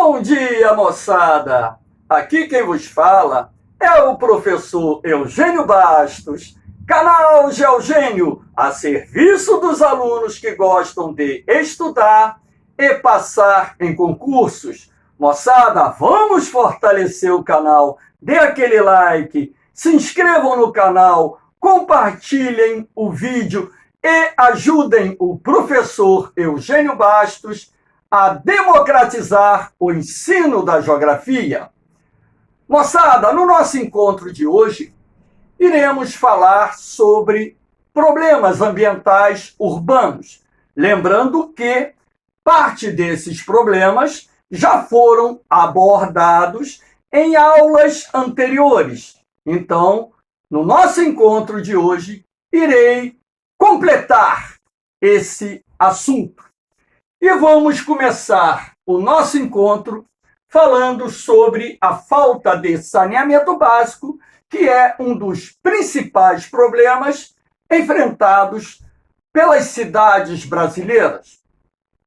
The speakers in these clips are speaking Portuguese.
Bom dia, moçada! Aqui quem vos fala é o professor Eugênio Bastos, canal Geogênio, a serviço dos alunos que gostam de estudar e passar em concursos. Moçada, vamos fortalecer o canal, dê aquele like, se inscrevam no canal, compartilhem o vídeo e ajudem o professor Eugênio Bastos a democratizar o ensino da geografia. Moçada, no nosso encontro de hoje, iremos falar sobre problemas ambientais urbanos. Lembrando que parte desses problemas já foram abordados em aulas anteriores. Então, no nosso encontro de hoje, irei completar esse assunto. E vamos começar o nosso encontro falando sobre a falta de saneamento básico, que é um dos principais problemas enfrentados pelas cidades brasileiras.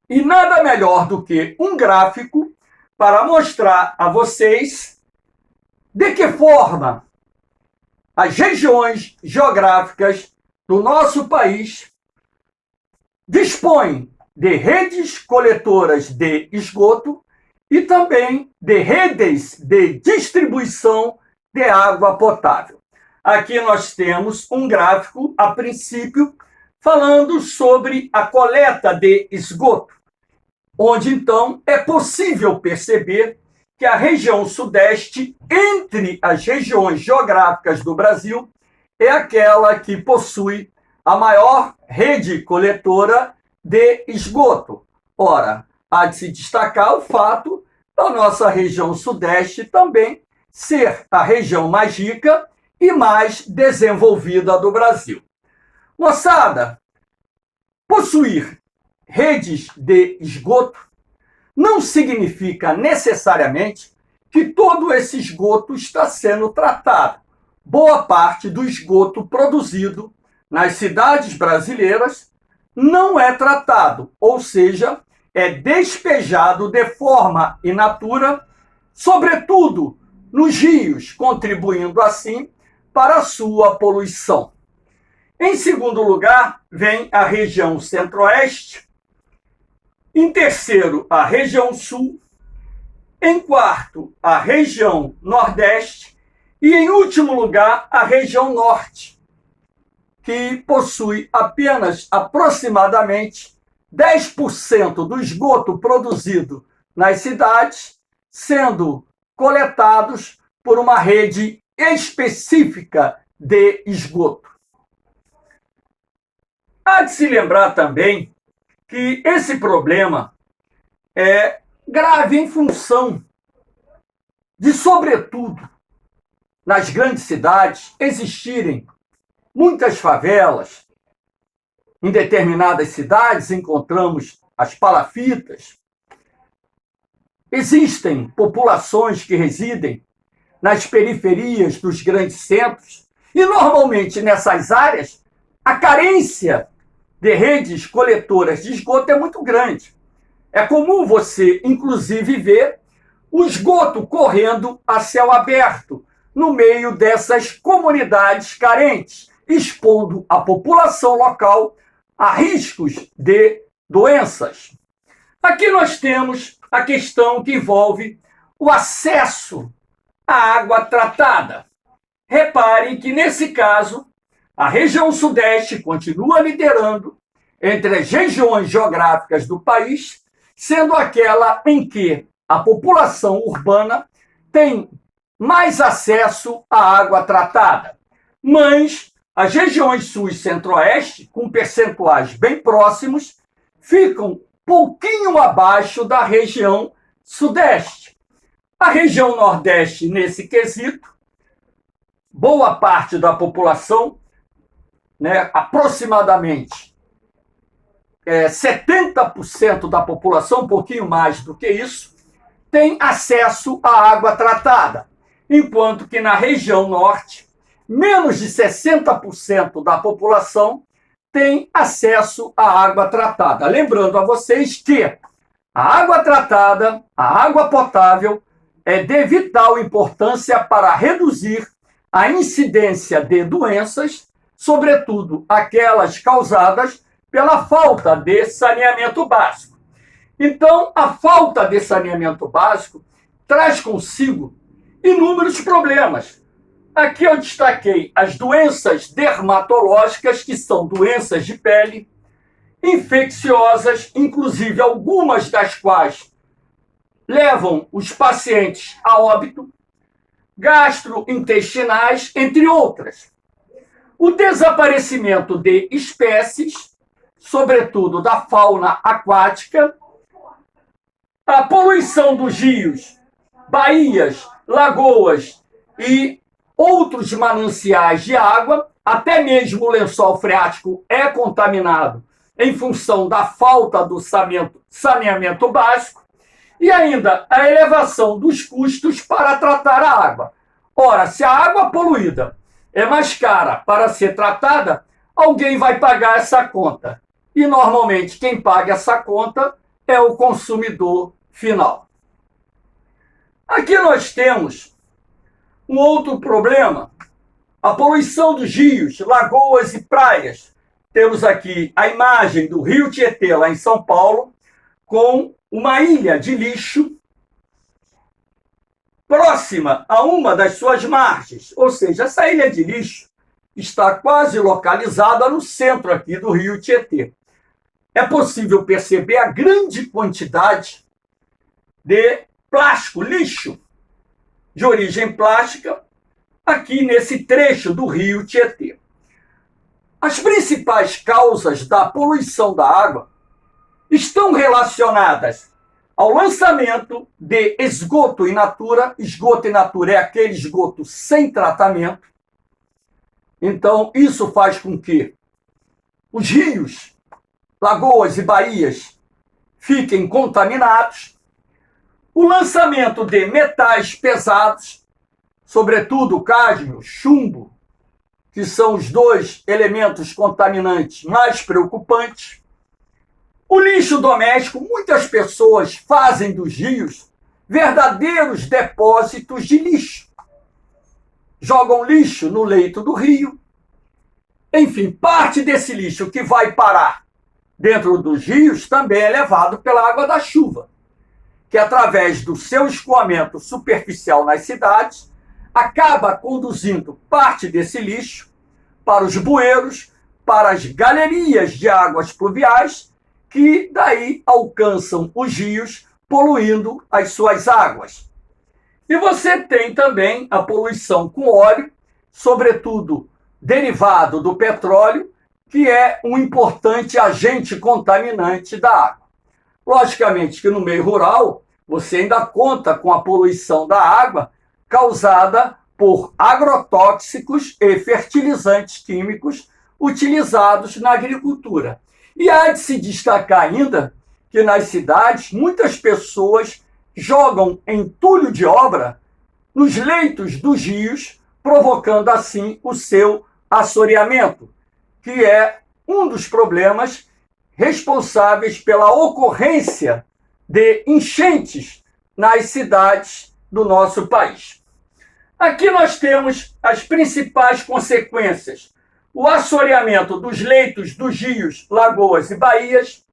E nada melhor do que um gráfico para mostrar a vocês de que forma as regiões geográficas do nosso país dispõem de redes coletoras de esgoto e também de redes de distribuição de água potável. Aqui nós temos um gráfico, a princípio, falando sobre a coleta de esgoto, onde então é possível perceber que a região sudeste, entre as regiões geográficas do Brasil, é aquela que possui a maior rede coletora de esgoto. Ora, há de se destacar o fato da nossa região sudeste também ser a região mais rica e mais desenvolvida do Brasil. Moçada, possuir redes de esgoto não significa necessariamente que todo esse esgoto está sendo tratado. Boa parte do esgoto produzido nas cidades brasileiras não é tratado, ou seja, é despejado de forma in natura, sobretudo nos rios, contribuindo assim para a sua poluição. Em segundo lugar, vem a região centro-oeste. Em terceiro, a região sul. Em quarto, a região nordeste. E em último lugar, a região norte, que possui apenas aproximadamente 10% do esgoto produzido nas cidades, sendo coletados por uma rede específica de esgoto. Há de se lembrar também que esse problema é grave em função de, sobretudo, nas grandes cidades, existirem muitas favelas. Em determinadas cidades encontramos as palafitas. Existem populações que residem nas periferias dos grandes centros e, normalmente, nessas áreas, a carência de redes coletoras de esgoto é muito grande. É comum você, inclusive, ver o esgoto correndo a céu aberto no meio dessas comunidades carentes, expondo a população local a riscos de doenças. Aqui nós temos a questão que envolve o acesso à água tratada. Reparem que, nesse caso, a região sudeste continua liderando entre as regiões geográficas do país, sendo aquela em que a população urbana tem mais acesso à água tratada. Mas as regiões sul e centro-oeste, com percentuais bem próximos, ficam pouquinho abaixo da região sudeste. A região nordeste, nesse quesito, boa parte da população, aproximadamente 70% da população, um pouquinho mais do que isso, tem acesso à água tratada, enquanto que na região norte, menos de 60% da população tem acesso à água tratada. Lembrando a vocês que A água tratada, a água potável, é de vital importância para reduzir a incidência de doenças, sobretudo aquelas causadas pela falta de saneamento básico. Então, a falta de saneamento básico traz consigo inúmeros problemas. Aqui eu destaquei as doenças dermatológicas, que são doenças de pele, infecciosas, inclusive algumas das quais levam os pacientes a óbito, gastrointestinais, entre outras. O desaparecimento de espécies, sobretudo da fauna aquática, a poluição dos rios, baías, lagoas e outros mananciais de água, até mesmo o lençol freático é contaminado em função da falta do saneamento básico, e ainda a elevação dos custos para tratar a água. Ora, se a água poluída é mais cara para ser tratada, alguém vai pagar essa conta. E normalmente quem paga essa conta é o consumidor final. Aqui nós temos um outro problema, a poluição dos rios, lagoas e praias. Temos aqui a imagem do Rio Tietê, lá em São Paulo, com uma ilha de lixo próxima a uma das suas margens. Ou seja, essa ilha de lixo está quase localizada no centro aqui do Rio Tietê. É possível perceber a grande quantidade de plástico, lixo de origem plástica, aqui nesse trecho do Rio Tietê. As principais causas da poluição da água estão relacionadas ao lançamento de esgoto in natura. Esgoto in natura é aquele esgoto sem tratamento. Então, isso faz com que os rios, lagoas e baías fiquem contaminados. O lançamento de metais pesados, sobretudo cádmio, chumbo, que são os dois elementos contaminantes mais preocupantes. O lixo doméstico, muitas pessoas fazem dos rios verdadeiros depósitos de lixo. Jogam lixo no leito do rio. Enfim, parte desse lixo que vai parar dentro dos rios também é levado pela água da chuva, que através do seu escoamento superficial nas cidades, acaba conduzindo parte desse lixo para os bueiros, para as galerias de águas pluviais, que daí alcançam os rios, poluindo as suas águas. E você tem também a poluição com óleo, sobretudo derivado do petróleo, que é um importante agente contaminante da água. Logicamente que no meio rural, você ainda conta com a poluição da água causada por agrotóxicos e fertilizantes químicos utilizados na agricultura. E há de se destacar ainda que nas cidades muitas pessoas jogam entulho de obra nos leitos dos rios, provocando assim o seu assoreamento, que é um dos problemas responsáveis pela ocorrência de enchentes nas cidades do nosso país. Aqui nós temos as principais consequências: o assoreamento dos leitos dos rios, lagoas e baías,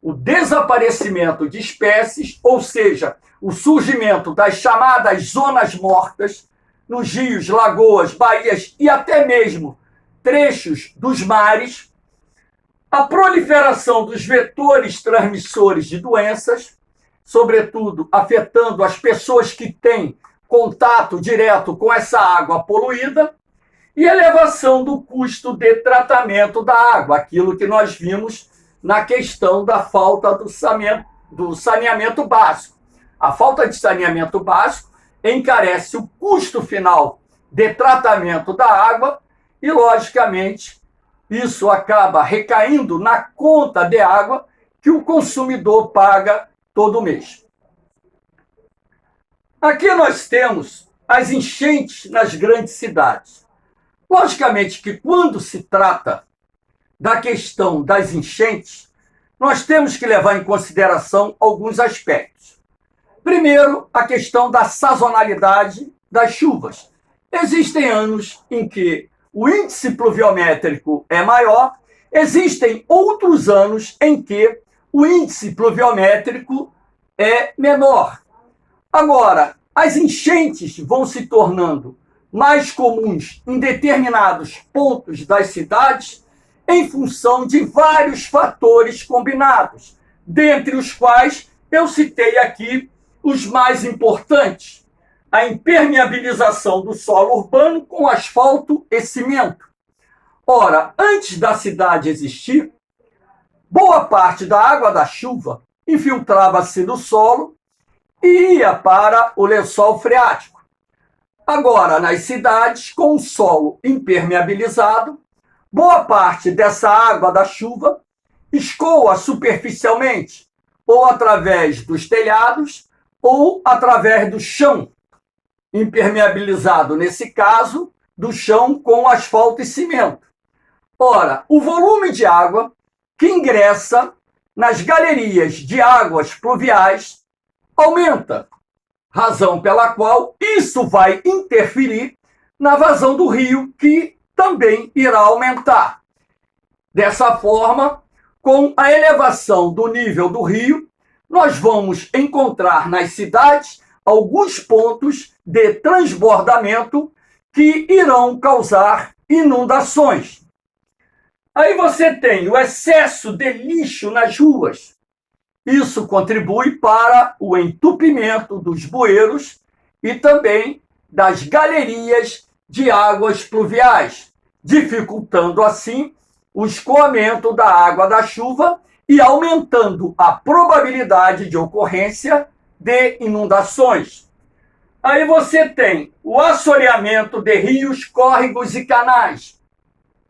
o desaparecimento de espécies, ou seja, o surgimento das chamadas zonas mortas nos rios, lagoas, baías e até mesmo trechos dos mares, a proliferação dos vetores transmissores de doenças, sobretudo afetando as pessoas que têm contato direto com essa água poluída, e elevação do custo de tratamento da água, aquilo que nós vimos na questão da falta do saneamento básico. A falta de saneamento básico encarece o custo final de tratamento da água e, logicamente, isso acaba recaindo na conta de água que o consumidor paga todo mês. Aqui nós temos as enchentes nas grandes cidades. Logicamente que quando se trata da questão das enchentes, nós temos que levar em consideração alguns aspectos. Primeiro, a questão da sazonalidade das chuvas. Existem anos em que o índice pluviométrico é maior, existem outros anos em que o índice pluviométrico é menor. Agora, as enchentes vão se tornando mais comuns em determinados pontos das cidades em função de vários fatores combinados, dentre os quais eu citei aqui os mais importantes: a impermeabilização do solo urbano com asfalto e cimento. Ora, antes da cidade existir, boa parte da água da chuva infiltrava-se no solo e ia para o lençol freático. Agora, nas cidades, com o solo impermeabilizado, boa parte dessa água da chuva escoa superficialmente, ou através dos telhados, ou através do chão, impermeabilizado, nesse caso, do chão com asfalto e cimento. Ora, o volume de água que ingressa nas galerias de águas pluviais aumenta, razão pela qual isso vai interferir na vazão do rio, que também irá aumentar. Dessa forma, com a elevação do nível do rio, nós vamos encontrar nas cidades alguns pontos de transbordamento que irão causar inundações. Aí você tem o excesso de lixo nas ruas. Isso contribui para o entupimento dos bueiros e também das galerias de águas pluviais, dificultando assim o escoamento da água da chuva e aumentando a probabilidade de ocorrência de inundações. Aí você tem o assoreamento de rios, córregos e canais.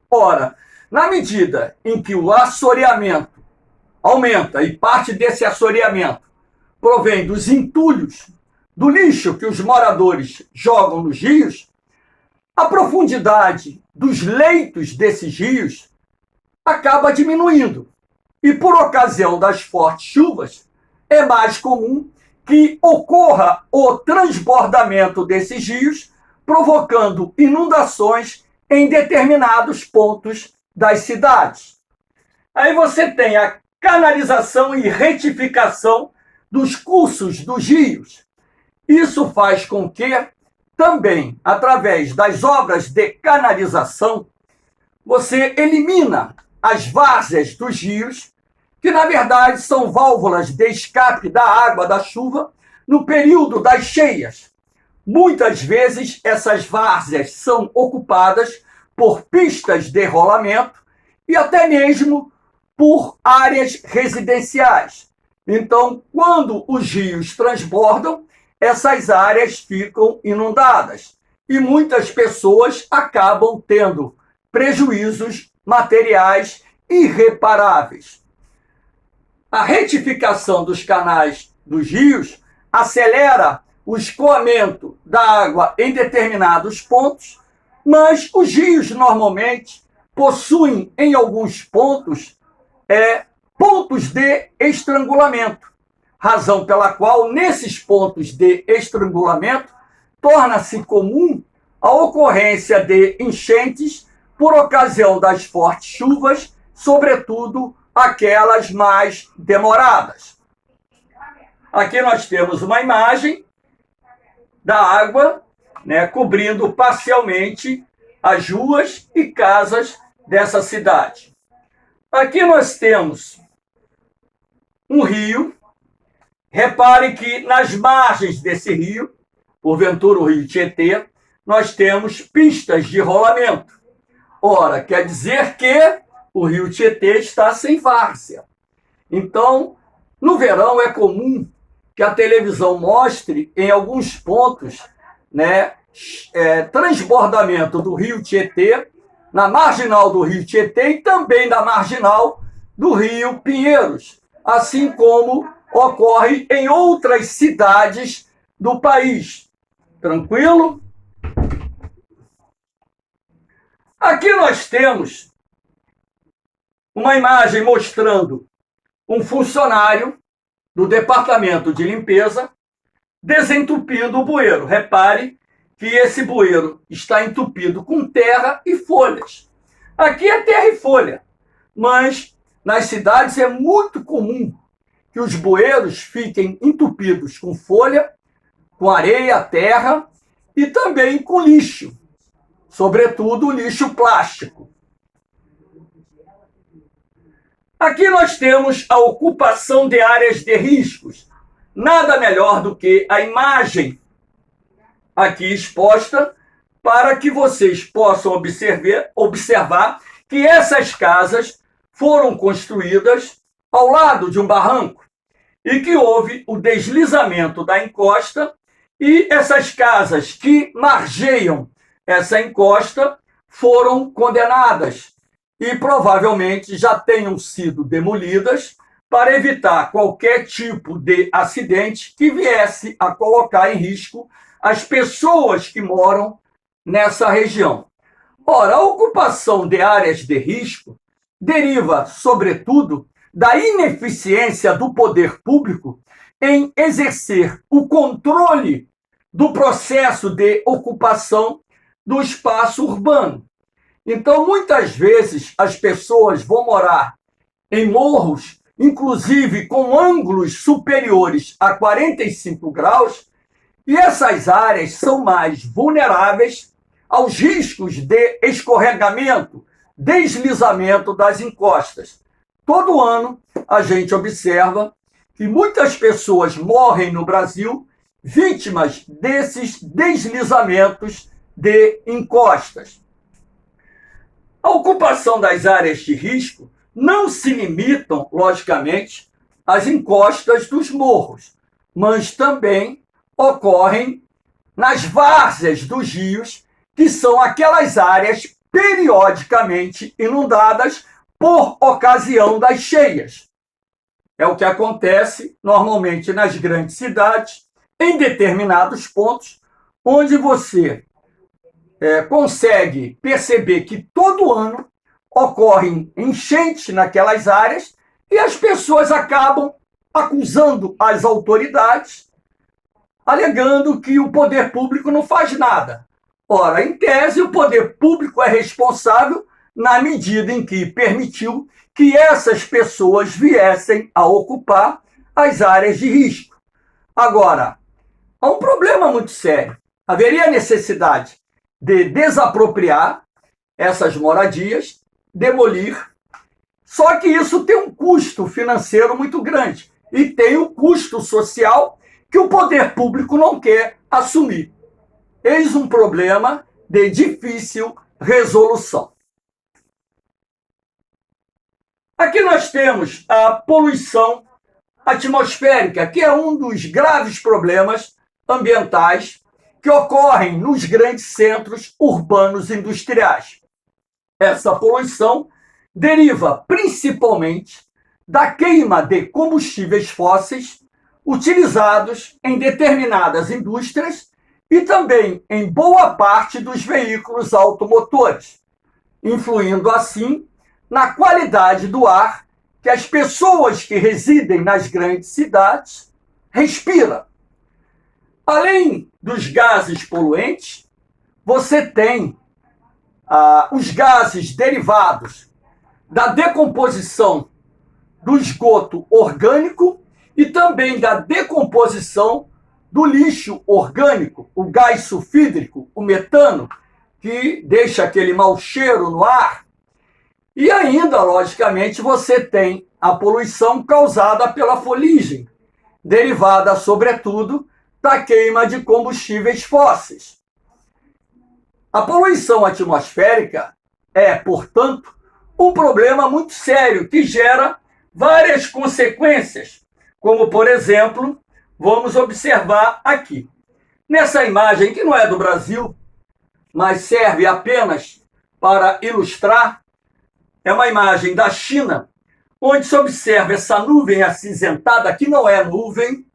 Ora, na medida em que o assoreamento aumenta, e parte desse assoreamento provém dos entulhos, do lixo que os moradores jogam nos rios, a profundidade dos leitos desses rios acaba diminuindo. E por ocasião das fortes chuvas, é mais comum que ocorra o transbordamento desses rios, provocando inundações em determinados pontos das cidades. Aí você tem a canalização e retificação dos cursos dos rios. Isso faz com que, também, através das obras de canalização, você elimina as várzeas dos rios, que na verdade são válvulas de escape da água da chuva no período das cheias. Muitas vezes essas várzeas são ocupadas por pistas de rolamento e até mesmo por áreas residenciais. Então, quando os rios transbordam, essas áreas ficam inundadas e muitas pessoas acabam tendo prejuízos materiais irreparáveis. A retificação dos canais dos rios acelera o escoamento da água em determinados pontos, mas os rios normalmente possuem em alguns pontos pontos de estrangulamento, razão pela qual nesses pontos de estrangulamento torna-se comum a ocorrência de enchentes por ocasião das fortes chuvas, sobretudo aquelas mais demoradas. Aqui nós temos uma imagem da água, cobrindo parcialmente as ruas e casas dessa cidade. Aqui nós temos um rio. Repare que nas margens desse rio, porventura o rio Tietê, nós temos pistas de rolamento. Ora, quer dizer que o rio Tietê está sem várzea. Então, no verão é comum que a televisão mostre em alguns pontos, transbordamento do rio Tietê, na marginal do rio Tietê e também na marginal do rio Pinheiros, assim como ocorre em outras cidades do país. Tranquilo? Aqui nós temos uma imagem mostrando um funcionário do departamento de limpeza desentupindo o bueiro. Repare que esse bueiro está entupido com terra e folhas. Aqui é terra e folha, mas nas cidades é muito comum que os bueiros fiquem entupidos com folha, com areia, terra e também com lixo, sobretudo lixo plástico. Aqui nós temos a ocupação de áreas de riscos. Nada melhor do que a imagem aqui exposta para que vocês possam observar que essas casas foram construídas ao lado de um barranco e que houve o deslizamento da encosta e essas casas que margeiam essa encosta foram condenadas e provavelmente já tenham sido demolidas para evitar qualquer tipo de acidente que viesse a colocar em risco as pessoas que moram nessa região. Ora, a ocupação de áreas de risco deriva, sobretudo, da ineficiência do poder público em exercer o controle do processo de ocupação do espaço urbano. Então, muitas vezes, as pessoas vão morar em morros, inclusive com ângulos superiores a 45 graus, e essas áreas são mais vulneráveis aos riscos de escorregamento, deslizamento das encostas. Todo ano, a gente observa que muitas pessoas morrem no Brasil vítimas desses deslizamentos de encostas. A ocupação das áreas de risco não se limitam, logicamente, às encostas dos morros, mas também ocorrem nas várzeas dos rios, que são aquelas áreas periodicamente inundadas por ocasião das cheias. É o que acontece normalmente nas grandes cidades, em determinados pontos, onde você consegue perceber que todo ano ocorrem enchentes naquelas áreas e as pessoas acabam acusando as autoridades, alegando que o poder público não faz nada. Ora, em tese, o poder público é responsável na medida em que permitiu que essas pessoas viessem a ocupar as áreas de risco. Agora, há um problema muito sério. Haveria necessidade de desapropriar essas moradias, demolir, só que isso tem um custo financeiro muito grande e tem o custo social que o poder público não quer assumir. Eis um problema de difícil resolução. Aqui nós temos a poluição atmosférica, que é um dos graves problemas ambientais que ocorrem nos grandes centros urbanos industriais. Essa poluição deriva principalmente da queima de combustíveis fósseis utilizados em determinadas indústrias e também em boa parte dos veículos automotores, influindo assim na qualidade do ar que as pessoas que residem nas grandes cidades respiram. Além dos gases poluentes, você tem os gases derivados da decomposição do esgoto orgânico e também da decomposição do lixo orgânico, o gás sulfídrico, o metano, que deixa aquele mau cheiro no ar. E ainda, logicamente, você tem a poluição causada pela fuligem, derivada, sobretudo, da queima de combustíveis fósseis. A poluição atmosférica é, portanto, um problema muito sério que gera várias consequências, como, por exemplo, vamos observar aqui. Nessa imagem, que não é do Brasil, mas serve apenas para ilustrar, é uma imagem da China, onde se observa essa nuvem acinzentada, que não é nuvem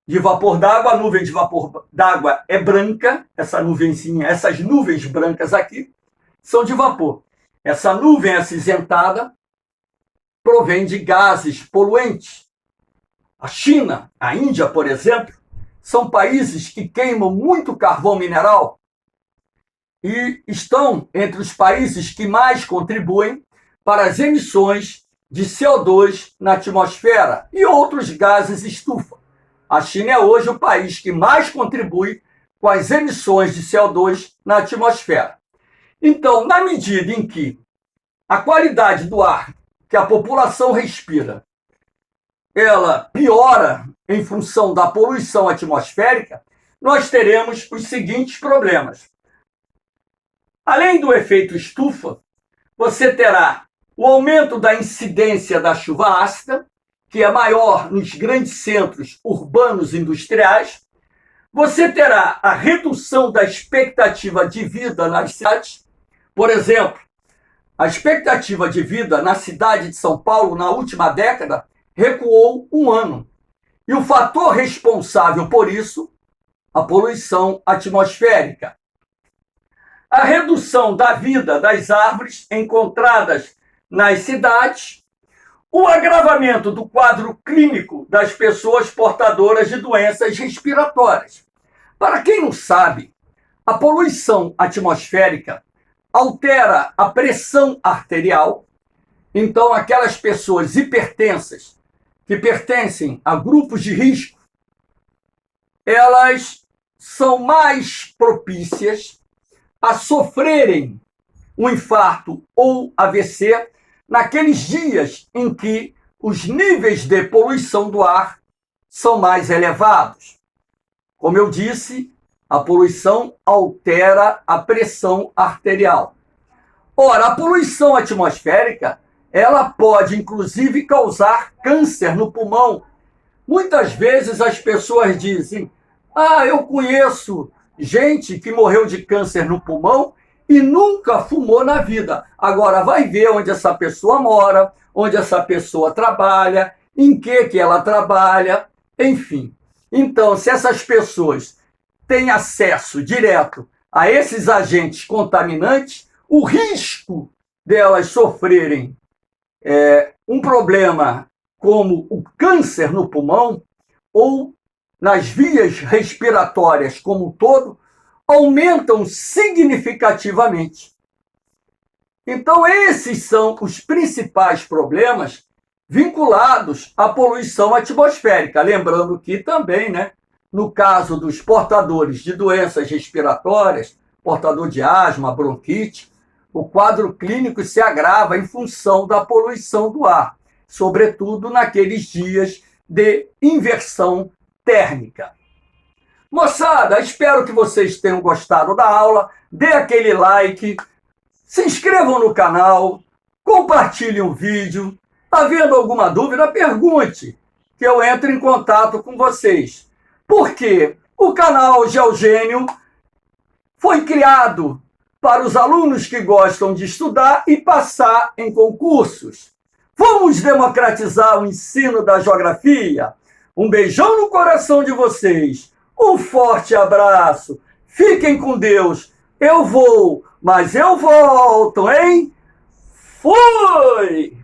de vapor d'água, a nuvem de vapor d'água é branca, essa nuvenzinha, essas nuvens brancas aqui são de vapor. Essa nuvem acinzentada provém de gases poluentes. A China, a Índia, por exemplo, são países que queimam muito carvão mineral e estão entre os países que mais contribuem para as emissões de CO2 na atmosfera e outros gases estufa. A China é hoje o país que mais contribui com as emissões de CO2 na atmosfera. Então, na medida em que a qualidade do ar que a população respira, ela piora em função da poluição atmosférica, nós teremos os seguintes problemas. Além do efeito estufa, você terá o aumento da incidência da chuva ácida, que é maior nos grandes centros urbanos industriais. Você terá a redução da expectativa de vida nas cidades. Por exemplo, a expectativa de vida na cidade de São Paulo, na última década, recuou 1 ano. E o fator responsável por isso, a poluição atmosférica. A redução da vida das árvores encontradas nas cidades, o agravamento do quadro clínico das pessoas portadoras de doenças respiratórias. Para quem não sabe, a poluição atmosférica altera a pressão arterial, então aquelas pessoas hipertensas que pertencem a grupos de risco, elas são mais propícias a sofrerem um infarto ou AVC naqueles dias em que os níveis de poluição do ar são mais elevados. Como eu disse, a poluição altera a pressão arterial. Ora, a poluição atmosférica, ela pode inclusive causar câncer no pulmão. Muitas vezes as pessoas dizem: eu conheço gente que morreu de câncer no pulmão e nunca fumou na vida. Agora vai ver onde essa pessoa mora, onde essa pessoa trabalha, em que ela trabalha, enfim. Então, se essas pessoas têm acesso direto a esses agentes contaminantes, o risco delas sofrerem um problema como o câncer no pulmão ou nas vias respiratórias como um todo, aumentam significativamente. Então, esses são os principais problemas vinculados à poluição atmosférica. Lembrando que também, no caso dos portadores de doenças respiratórias, portador de asma, bronquite, o quadro clínico se agrava em função da poluição do ar, sobretudo naqueles dias de inversão térmica. Moçada, espero que vocês tenham gostado da aula. Dê aquele like, se inscrevam no canal, compartilhem o vídeo. Havendo alguma dúvida, pergunte, que eu entro em contato com vocês. Porque o canal Geogênio foi criado para os alunos que gostam de estudar e passar em concursos. Vamos democratizar o ensino da geografia? Um beijão no coração de vocês. Um forte abraço. Fiquem com Deus. Eu vou, mas eu volto, hein? Fui!